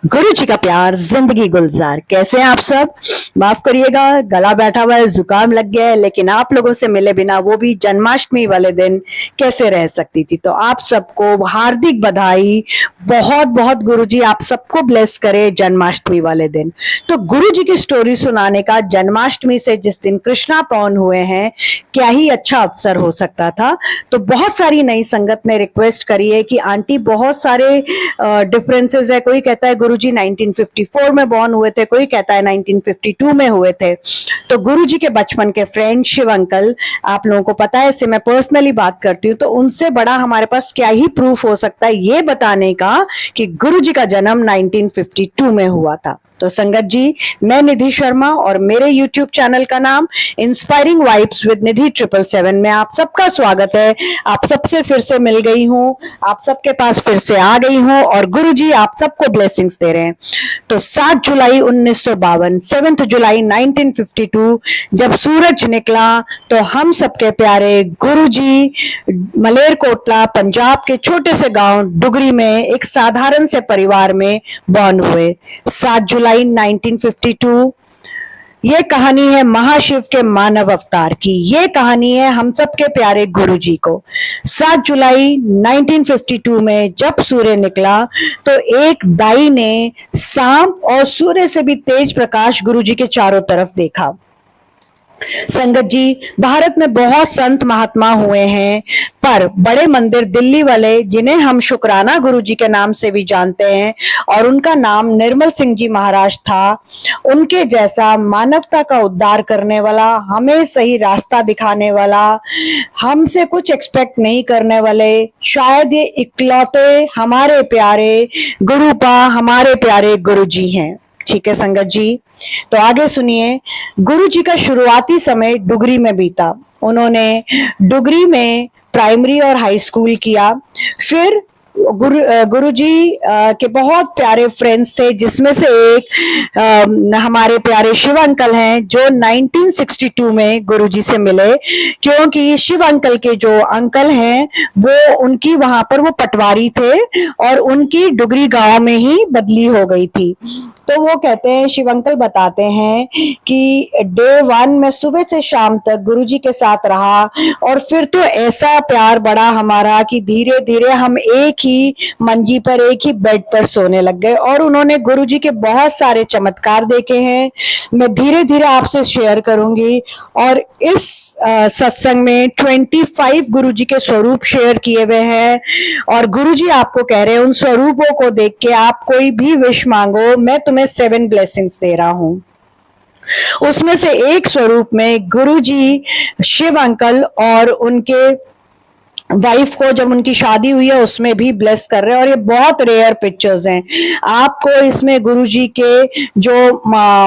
गुरु जी का प्यार, जिंदगी गुलजार। कैसे हैं आप सब? माफ करिएगा, गला बैठा हुआ है, जुकाम लग गया है, लेकिन आप लोगों से मिले बिना, वो भी जन्माष्टमी वाले दिन, कैसे रह सकती थी। तो आप सबको हार्दिक बधाई। बहुत बहुत गुरु जी आप सबको ब्लेस करे जन्माष्टमी वाले दिन। तो गुरु जी की स्टोरी सुनाने का जन्माष्टमी से जिस दिन कृष्णा पौन हुए हैं, क्या ही अच्छा अवसर हो सकता था। तो बहुत सारी नई संगत ने रिक्वेस्ट करी है कि आंटी बहुत सारे डिफरेंसेस है। कोई कहता है गुरुजी 1954 में बॉर्न हुए थे, कोई कहता है 1952 में हुए थे। तो गुरुजी के बचपन के फ्रेंड शिव अंकल, आप लोगों को पता है, इससे मैं पर्सनली बात करती हूँ, तो उनसे बड़ा हमारे पास क्या ही प्रूफ हो सकता है ये बताने का कि गुरुजी का जन्म 1952 में हुआ था। तो संगत जी, मैं निधि शर्मा और मेरे YouTube चैनल का नाम इंस्पायरिंग वाइब्स विद निधि 777 में आप सबका स्वागत है। आप सबसे फिर से मिल गई हूँ, आप सबके पास फिर से आ गई हूँ और गुरुजी आप सबको ब्लेसिंग्स दे रहे हैं। तो 7 जुलाई 1952, 7 जुलाई 1952 जब सूरज निकला तो हम सबके प्यारे गुरुजी मलेरकोटला पंजाब के छोटे से गांव डुगरी में एक साधारण से परिवार में बॉर्न हुए। 7 जुलाई 1952। ये कहानी है महाशिव के मानव अवतार की। ये कहानी है हम सब के प्यारे गुरुजी को। 7 जुलाई 1952 में जब सूर्य निकला तो एक दाई ने सांप और सूर्य से भी तेज प्रकाश गुरुजी के चारों तरफ देखा। संगत जी, भारत में बहुत संत महात्मा हुए हैं, पर बड़े मंदिर दिल्ली वाले, जिन्हें हम शुक्राना गुरुजी के नाम से भी जानते हैं, और उनका नाम निर्मल सिंह जी महाराज था, उनके जैसा मानवता का उद्धार करने वाला, हमें सही रास्ता दिखाने वाला, हमसे कुछ एक्सपेक्ट नहीं करने वाले, शायद ये इकलौते हमारे प्यारे गुरुपा, हमारे प्यारे गुरुजी हैं। ठीक है संगत जी, तो आगे सुनिए। गुरु जी का शुरुआती समय डुगरी में बीता। उन्होंने डुगरी में प्राइमरी और हाई स्कूल किया। फिर गुरुजी के बहुत प्यारे फ्रेंड्स थे, जिसमें से एक हमारे प्यारे शिव अंकल हैं, जो 1962 में गुरुजी से मिले, क्योंकि शिव अंकल के जो अंकल हैं वो उनकी वहां पर वो पटवारी थे और उनकी डुगरी गांव में ही बदली हो गई थी। तो वो कहते हैं, शिव अंकल बताते हैं कि डे 1 में सुबह से शाम तक गुरुजी के साथ रहा और फिर तो ऐसा प्यार बढ़ा हमारा कि धीरे धीरे हम एक ही मंजी पर, एक ही बेड पर सोने लग गए। और उन्होंने गुरुजी के बहुत सारे चमत्कार देखे हैं, मैं धीरे धीरे आपसे शेयर करूंगी। और इस सत्संग में 25 गुरुजी के स्वरूप शेयर किए हुए हैं और गुरुजी आपको कह रहे हैं उन स्वरूपों को देख के आप कोई भी विश मांगो, मैं तुम्हें 7 ब्लेसिंग्स दे रहा हूं। उसमें से एक स्वरूप में गुरुजी शिव अंकल और उनके वाइफ को, जब उनकी शादी हुई है, उसमें भी ब्लेस कर रहे हैं। और ये बहुत रेयर पिक्चर्स हैं। आपको इसमें गुरुजी के जो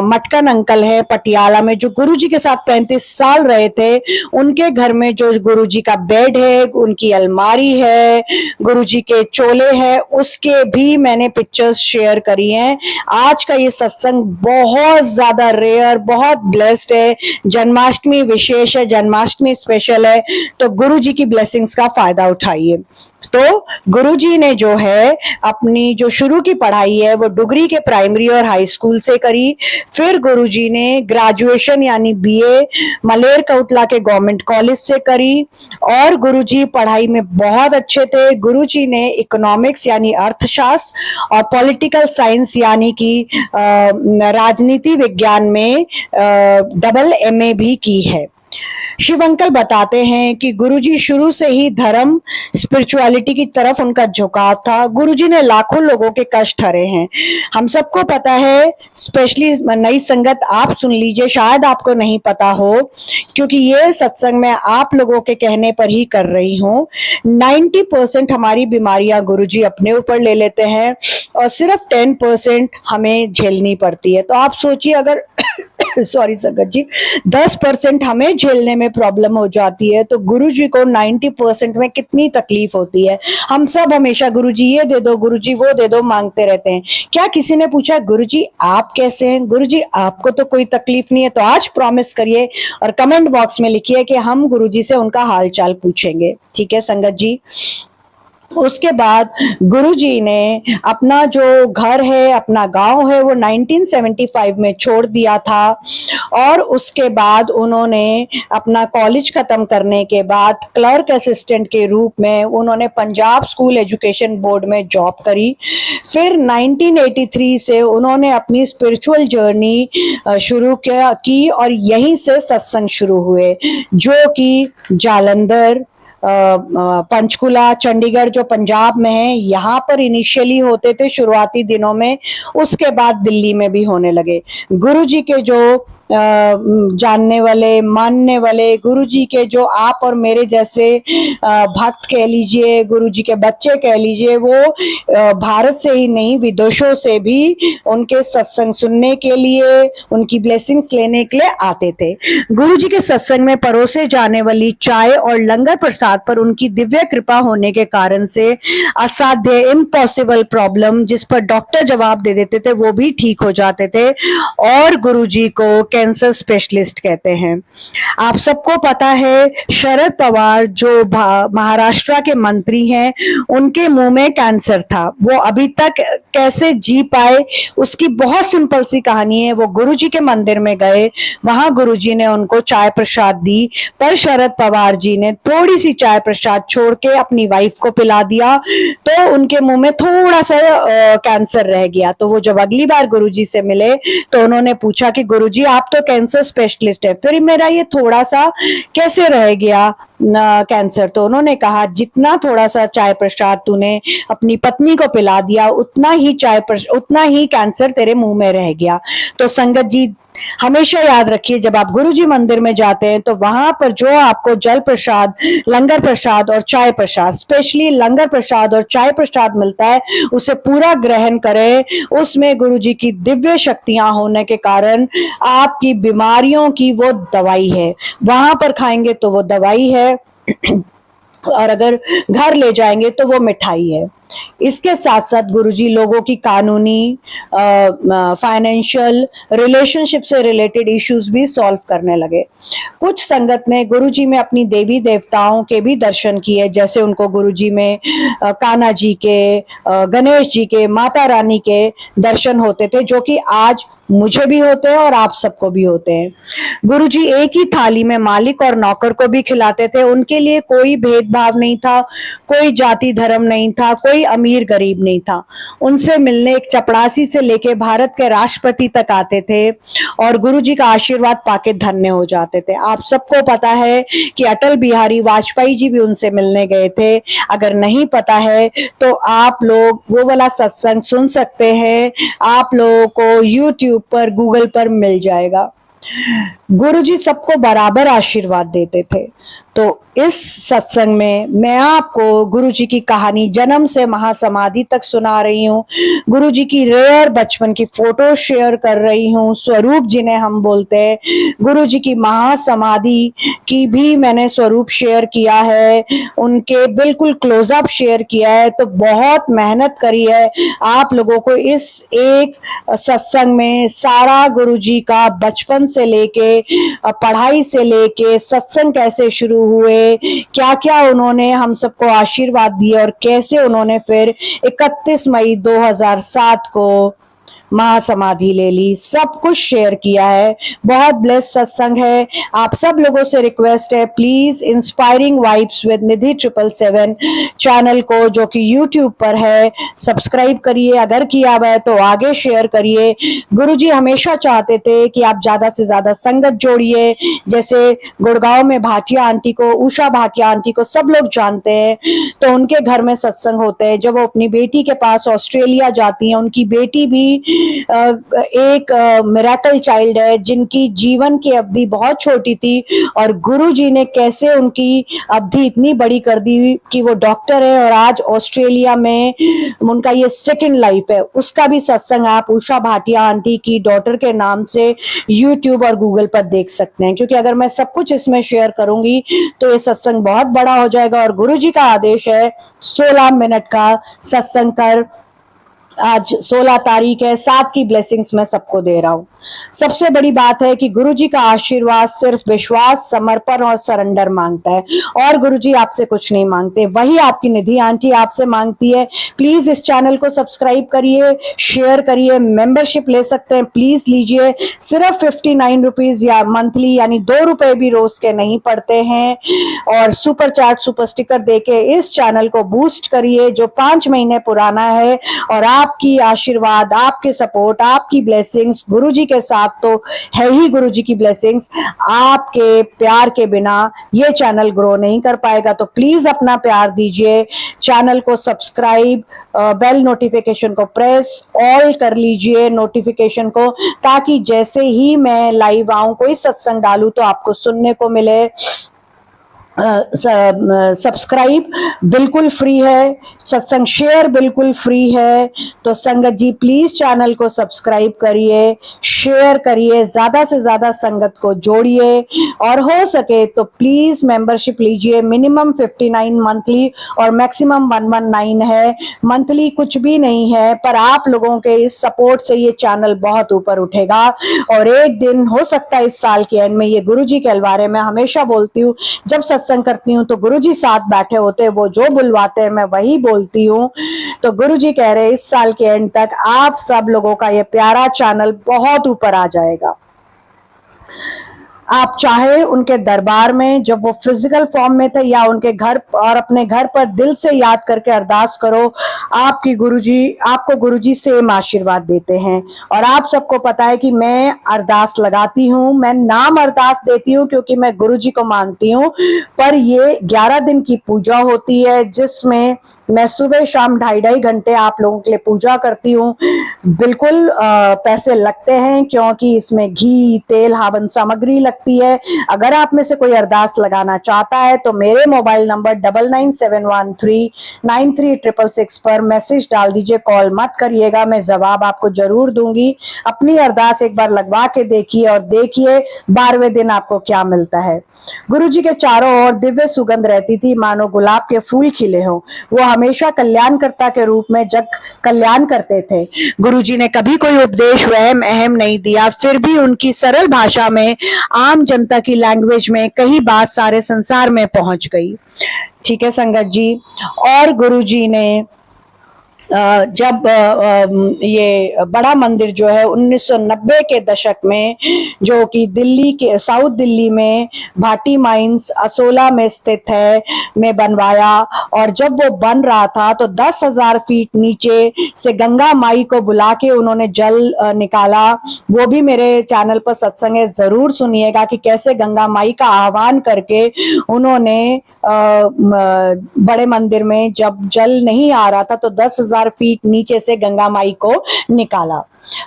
मटकन अंकल है पटियाला में, जो गुरुजी के साथ 35 साल रहे थे, उनके घर में जो गुरुजी का बेड है, उनकी अलमारी है, गुरुजी के चोले हैं, उसके भी मैंने पिक्चर्स शेयर करी हैं। आज का ये सत्संग बहुत ज्यादा रेयर, बहुत ब्लेस्ड है। जन्माष्टमी विशेष है, जन्माष्टमी स्पेशल है, तो गुरुजी की ब्लेसिंग्स का फायदा उठाइए। तो गुरुजी ने जो है अपनी जो शुरू की पढ़ाई है वो डुगरी के प्राइमरी और हाई स्कूल से करी। फिर गुरुजी ने ग्रेजुएशन यानी बीए मलेरकोटला के गवर्नमेंट कॉलेज से करी और गुरुजी पढ़ाई में बहुत अच्छे थे। गुरुजी ने इकोनॉमिक्स यानी अर्थशास्त्र और पॉलिटिकल साइंस यानी कि राजनीति विज्ञान में डबल एमए भी की है। शिव अंकल बताते हैं कि गुरुजी शुरू से ही धर्म, स्पिरिचुअलिटी की तरफ उनका झुकाव था। गुरुजी ने लाखों लोगों के कष्ट हरे हैं। हम सबको पता है, स्पेशली नई संगत आप सुन लीजिए, शायद आपको नहीं पता हो, क्योंकि ये सत्संग मैं आप लोगों के कहने पर ही कर रही हूँ। 90% हमारी बीमारियां गुरुजी अपने ऊपर ले लेते हैं और सिर्फ 10% हमें झेलनी पड़ती है। तो आप सोचिए, अगर सॉरी संगत जी, 10% हमें झेलने में प्रॉब्लम हो जाती है, तो गुरुजी को 90% में कितनी तकलीफ होती है। हम सब हमेशा गुरुजी ये दे दो, गुरुजी वो दे दो मांगते रहते हैं। क्या किसी ने पूछा गुरुजी आप कैसे हैं? गुरुजी आपको तो कोई तकलीफ नहीं है। तो आज प्रॉमिस करिए और कमेंट बॉक्स में लिखिए कि हम गुरुजी से उनका हाल चाल पूछेंगे। ठीक है संगत जी। उसके बाद गुरुजी ने अपना जो घर है, अपना गांव है, वो 1975 में छोड़ दिया था और उसके बाद उन्होंने अपना कॉलेज खत्म करने के बाद क्लर्क असिस्टेंट के रूप में उन्होंने पंजाब स्कूल एजुकेशन बोर्ड में जॉब करी। फिर 1983 से उन्होंने अपनी स्पिरिचुअल जर्नी शुरू की और यहीं से सत्संग शुरू हुए, जो कि जालंधर, पंचकुला, चंडीगढ़ जो पंजाब में है, यहाँ पर इनिशियली होते थे शुरुआती दिनों में, उसके बाद दिल्ली में भी होने लगे। गुरुजी के जो जानने वाले, मानने वाले, गुरुजी के जो आप और मेरे जैसे भक्त कह लीजिए, गुरुजी के बच्चे कह लीजिए, वो भारत से ही नहीं विदेशों से भी उनके सत्संग सुनने के लिए, उनकी ब्लेसिंग्स लेने के लिए आते थे। गुरुजी के सत्संग में परोसे जाने वाली चाय और लंगर प्रसाद पर उनकी दिव्य कृपा होने के कारण से असाध्य, इम्पॉसिबल प्रॉब्लम जिस पर डॉक्टर जवाब दे देते थे, वो भी ठीक हो जाते थे और गुरुजी को कैंसर स्पेशलिस्ट कहते हैं। आप सबको पता है शरद पवार जो महाराष्ट्र के मंत्री हैं, उनके मुंह में कैंसर था। वो अभी तक कैसे जी पाए, उसकी बहुत सिंपल सी कहानी है। वो गुरुजी के मंदिर में गए, वहां गुरुजी ने उनको चाय प्रसाद दी, पर शरद पवार जी ने थोड़ी सी चाय प्रसाद छोड़ के अपनी वाइफ को पिला दिया, तो उनके मुंह में थोड़ा सा कैंसर रह गया। तो वो जब अगली बार गुरुजी से मिले तो उन्होंने पूछा कि गुरुजी आप तो कैंसर स्पेशलिस्ट है, फिर मेरा ये थोड़ा सा कैसे रह गया कैंसर? तो उन्होंने कहा जितना थोड़ा सा चाय प्रसाद तूने अपनी पत्नी को पिला दिया, उतना ही कैंसर तेरे मुंह में रह गया। तो संगत जी हमेशा याद रखिए, जब आप गुरुजी मंदिर में जाते हैं तो वहां पर जो आपको जल प्रसाद, लंगर प्रसाद और चाय प्रसाद, स्पेशली लंगर प्रसाद और चाय प्रसाद मिलता है, उसे पूरा ग्रहण करें। उसमें गुरुजी की दिव्य शक्तियां होने के कारण आपकी बीमारियों की वो दवाई है। वहां पर खाएंगे तो वो दवाई है और अगर घर ले जाएंगे तो वो मिठाई है। इसके साथ साथ गुरुजी लोगों की कानूनी, फाइनेंशियल, रिलेशनशिप से रिलेटेड इश्यूज भी सॉल्व करने लगे। कुछ संगत ने गुरुजी में अपनी देवी देवताओं के भी दर्शन किए, जैसे उनको गुरुजी में कान्हा जी के, गणेश जी के, माता रानी के दर्शन होते थे, जो कि आज मुझे भी होते हैं और आप सबको भी होते हैं। गुरुजी एक ही थाली में मालिक और नौकर को भी खिलाते थे। उनके लिए कोई भेदभाव नहीं था, कोई जाति धर्म नहीं था, कोई अमीर गरीब नहीं था। उनसे मिलने एक चपड़ासी से लेके भारत के राष्ट्रपति तक आते थे और गुरुजी का आशीर्वाद पाके धन्य हो जाते थे। आप सबको पता है कि अटल बिहारी वाजपेयी जी भी उनसे मिलने गए थे। अगर नहीं पता है तो आप लोग वो वाला सत्संग सुन सकते हैं, आप लोगों को YouTube पर, गूगल पर मिल जाएगा। गुरुजी सबको बराबर आशीर्वाद देते थे। तो इस सत्संग में मैं आपको गुरुजी की कहानी जन्म से महासमाधि तक सुना रही हूँ। गुरुजी की रेयर बचपन की फोटो शेयर कर रही हूँ, स्वरूप जिन्हें हम बोलते हैं। गुरुजी की महासमाधि की भी मैंने स्वरूप शेयर किया है, उनके बिल्कुल क्लोजअप शेयर किया है। तो बहुत मेहनत करी है आप लोगों को इस एक सत्संग में सारा गुरुजी का बचपन से लेके, पढ़ाई से लेके, सत्संग कैसे शुरू हुए, क्या क्या उन्होंने हम सबको आशीर्वाद दिए और कैसे उन्होंने फिर 31 मई 2007 को महासमाधि ले ली, सब कुछ शेयर किया है। बहुत ब्लेस सत्संग है। आप सब लोगों से रिक्वेस्ट है, please inspiring vibes with Nidhi 777 channel को, जो कि YouTube पर है, सब्सक्राइब करिए। अगर किया हुआ है तो आगे शेयर करिए। गुरुजी हमेशा चाहते थे कि आप ज्यादा से ज्यादा संगत जोड़िए। जैसे गुड़गांव में भाटिया आंटी को, उषा भाटिया आंटी को सब लोग जानते हैं, तो उनके घर में सत्संग होते हैं। जब वो अपनी बेटी के पास ऑस्ट्रेलिया जाती हैं, उनकी बेटी भी एक मिरेकल चाइल्ड है, जिनकी जीवन की अवधि बहुत छोटी थी और गुरुजी ने कैसे उनकी अवधि इतनी बड़ी कर दी कि वो डॉक्टर है और आज ऑस्ट्रेलिया में उनका ये सेकंड लाइफ है। उसका भी सत्संग आप उषा भाटिया आंटी की डॉटर के नाम से YouTube और गूगल पर देख सकते हैं। क्योंकि अगर मैं सब कुछ इसमें शेयर करूंगी तो ये सत्संग बहुत बड़ा हो जाएगा और गुरुजी का आदेश है 16 मिनट का सत्संग कर आज 16 तारीख है, 7 की ब्लेसिंग्स मैं सबको दे रहा हूँ। सबसे बड़ी बात है कि गुरुजी का आशीर्वाद सिर्फ विश्वास, समर्पण और सरेंडर मांगता है, और गुरुजी आपसे कुछ नहीं मांगते। वही आपकी निधि आंटी आपसे मांगती है। प्लीज इस चैनल को सब्सक्राइब करिए, शेयर करिए, मेंबरशिप ले सकते हैं, प्लीज लीजिए। सिर्फ 59 रुपीज या मंथली, यानी 2 रुपए भी रोज के नहीं पड़ते हैं। और सुपर चैट, सुपर स्टिकर देके इस चैनल को बूस्ट करिए जो 5 महीने पुराना है। और आपकी आशीर्वाद, आपके सपोर्ट, आपकी ब्लेसिंग्स, गुरुजी के साथ तो है ही गुरुजी की ब्लेसिंग्स, आपके प्यार के बिना ये चैनल ग्रो नहीं कर पाएगा। तो प्लीज अपना प्यार दीजिए, चैनल को सब्सक्राइब, बेल नोटिफिकेशन को प्रेस ऑल कर लीजिए नोटिफिकेशन को, ताकि जैसे ही मैं लाइव आऊं, कोई सत्संग डालूं तो आपको सुनने को मिले। सब्सक्राइब बिल्कुल फ्री है, सत्संग शेयर बिल्कुल फ्री है। तो संगत जी प्लीज चैनल को सब्सक्राइब करिए, शेयर करिए, ज्यादा से ज्यादा संगत को जोड़िए, और हो सके तो प्लीज मेंबरशिप लीजिए। मिनिमम 59 मंथली और मैक्सिमम 119 है। मंथली कुछ भी नहीं है, पर आप लोगों के इस सपोर्ट से ये चैनल बहुत ऊपर उठेगा। और एक दिन हो सकता है इस साल के एंड में, ये गुरुजी के बारे में हमेशा बोलती हूँ, जब सत्संग करती हूँ तो गुरुजी साथ बैठे होते हैं, वो जो बुलवाते हैं मैं वही बोलती हूँ। तो गुरुजी कह रहे हैं इस साल के एंड तक आप सब लोगों का ये प्यारा चैनल बहुत ऊपर आ जाएगा। आप चाहे उनके दरबार में जब वो फिजिकल फॉर्म में थे, या उनके घर और अपने घर पर दिल से याद करके अरदास करो, आपको गुरुजी सेम आशीर्वाद देते हैं। और आप सबको पता है कि मैं अरदास लगाती हूँ, मैं नाम अरदास देती हूँ क्योंकि मैं गुरुजी को मानती हूँ। पर ये 11 दिन की पूजा होती है जिसमें मैं सुबह शाम 2.5 घंटे आप लोगों के लिए पूजा करती हूँ। बिल्कुल पैसे लगते हैं क्योंकि इसमें घी, तेल, हवन सामग्री लगती है। अगर आप में से कोई अरदास लगाना चाहता है तो मेरे मोबाइल नंबर 9971393666 पर मैसेज डाल दीजिए, कॉल मत करिएगा, मैं जवाब आपको जरूर दूंगी। अपनी अरदास एक बार लगवा के देखिए और देखिए 12वें दिन आपको क्या मिलता है। गुरुजी के चारों ओर दिव्य सुगंध रहती थी, मानो गुलाब के फूल खिले हों। वो हमेशा कल्याणकर्ता के रूप में जग कल्याण करते थे। गुरुजी ने कभी कोई उपदेश वहम अहम नहीं दिया, फिर भी उनकी सरल भाषा में, आम जनता की लैंग्वेज में कई बात सारे संसार में पहुंच गई। ठीक है संगत जी। और गुरुजी ने जब ये बड़ा मंदिर जो है 1990 के दशक में, जो कि दिल्ली के साउथ दिल्ली में भाटी माइंस असोला में स्थित है, में बनवाया। और जब वो बन रहा था तो 10,000 फीट नीचे से गंगा माई को बुला के उन्होंने जल निकाला। वो भी मेरे चैनल पर सत्संग है, जरूर सुनिएगा कि कैसे गंगा माई का आह्वान करके उन्होंने बड़े मंदिर में जब जल नहीं आ रहा था तो 10,000 फीट नीचे से गंगा माई को निकाला।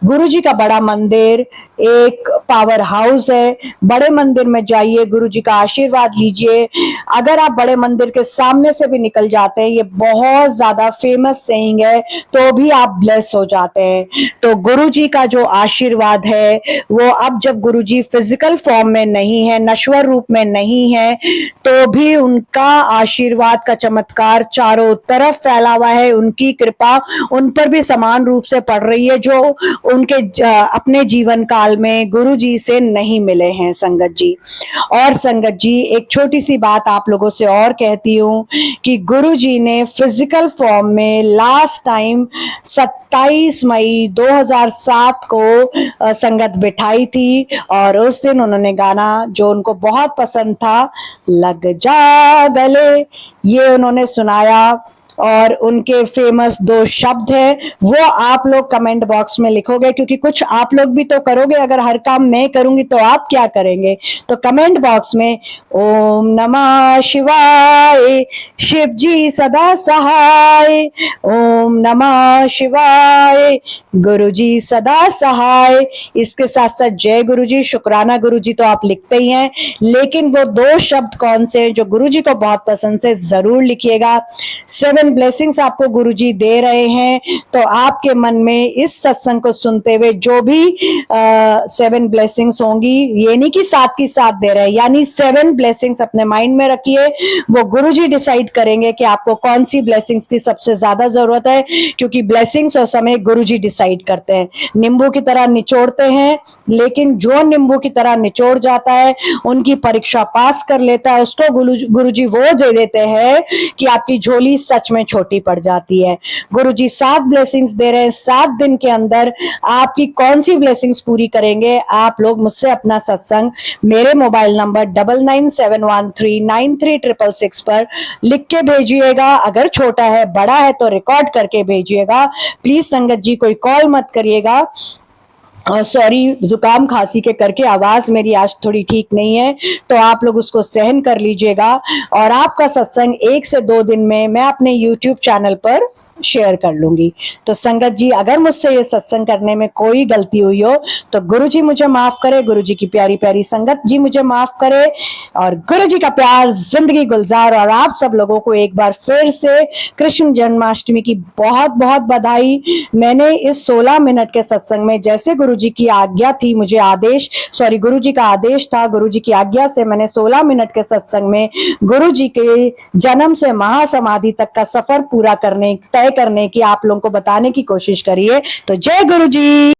गुरुजी का बड़ा मंदिर एक पावर हाउस है। बड़े मंदिर में जाइए, गुरुजी का आशीर्वाद लीजिए। अगर आप बड़े मंदिर के सामने से भी निकल जाते हैं, ये बहुत ज्यादा फेमस सेइंग है, तो भी आप ब्लेस हो जाते हैं। तो गुरुजी का जो आशीर्वाद है वो, अब जब गुरुजी फिजिकल फॉर्म में नहीं है, नश्वर रूप में नहीं है, तो भी उनका आशीर्वाद का चमत्कार चारों तरफ फैला हुआ है। उनकी कृपा उन पर भी समान रूप से पड़ रही है जो उनके अपने जीवन काल में गुरुजी से नहीं मिले हैं संगत जी। और संगत जी एक छोटी सी बात आप लोगों से और कहती हूँ कि गुरुजी ने फिजिकल फॉर्म में लास्ट टाइम 27 मई 2007 को संगत बिठाई थी, और उस दिन उन्होंने गाना जो उनको बहुत पसंद था, लग जा गले, ये उन्होंने सुनाया। और उनके फेमस 2 शब्द है, वो आप लोग कमेंट बॉक्स में लिखोगे, क्योंकि कुछ आप लोग भी तो करोगे। अगर हर काम मैं करूंगी तो आप क्या करेंगे? तो कमेंट बॉक्स में ओम नमः शिवाय, शिव जी सदा सहाय, ओम नमः शिवाय, गुरु जी सदा सहाय। इसके साथ साथ जय गुरु जी, शुक्राना गुरु जी तो आप लिखते ही हैं, लेकिन वो 2 शब्द कौन से जो गुरु जी को बहुत पसंद से जरूर लिखिएगा। 7 7 ब्लेसिंग्स आपको गुरुजी दे रहे हैं, तो आपके मन में इस सत्संग को सुनते हुए जो भी 7 ब्लेसिंग्स होंगी, ये नहीं कि 7 की 7 दे रहे हैं, यानी 7 ब्लेसिंग्स अपने माइंड में रखिए। वो गुरुजी डिसाइड करेंगे कि आपको कौन सी ब्लेसिंग्स की सबसे ज्यादा जरूरत है, क्योंकि ब्लेसिंग्स और समय गुरुजी डिसाइड करते हैं। नींबू की तरह निचोड़ते हैं, लेकिन जो नींबू की तरह निचोड़ जाता है, उनकी परीक्षा पास कर लेता है, उसको गुरुजी वो दे देते हैं कि आपकी झोली सच में छोटी पड़ जाती है। गुरुजी 7 ब्लेसिंग्स दे रहे हैं, 7 दिन के अंदर आपकी कौन सी ब्लेसिंग्स पूरी करेंगे, आप लोग मुझसे अपना सत्संग मेरे मोबाइल नंबर 9971393666 पर लिख के भेजिएगा। अगर छोटा है बड़ा है तो रिकॉर्ड करके भेजिएगा। प्लीज संगत जी कोई कॉल मत करिएगा। सॉरी, जुकाम खांसी के करके आवाज मेरी आज थोड़ी ठीक नहीं है, तो आप लोग उसको सहन कर लीजिएगा। और आपका सत्संग 1 से 2 दिन में मैं अपने YouTube चैनल पर शेयर कर लूंगी। तो संगत जी, अगर मुझसे ये सत्संग करने में कोई गलती हुई हो तो गुरुजी मुझे माफ करे, गुरुजी की प्यारी प्यारी संगत जी मुझे माफ करे, और गुरुजी का प्यार जिंदगी गुलजार। और आप सब लोगों को एक बार फिर से कृष्ण जन्माष्टमी की बहुत बहुत बधाई। मैंने इस 16 मिनट के सत्संग में जैसे गुरुजी की आज्ञा थी, मुझे आदेश, सॉरी, गुरुजी का आदेश था, गुरुजी की आज्ञा से मैंने 16 मिनट के सत्संग में गुरुजी के जन्म से महासमाधि तक का सफर पूरा करने की आप लोगों को बताने की कोशिश करिए। तो जय गुरुजी।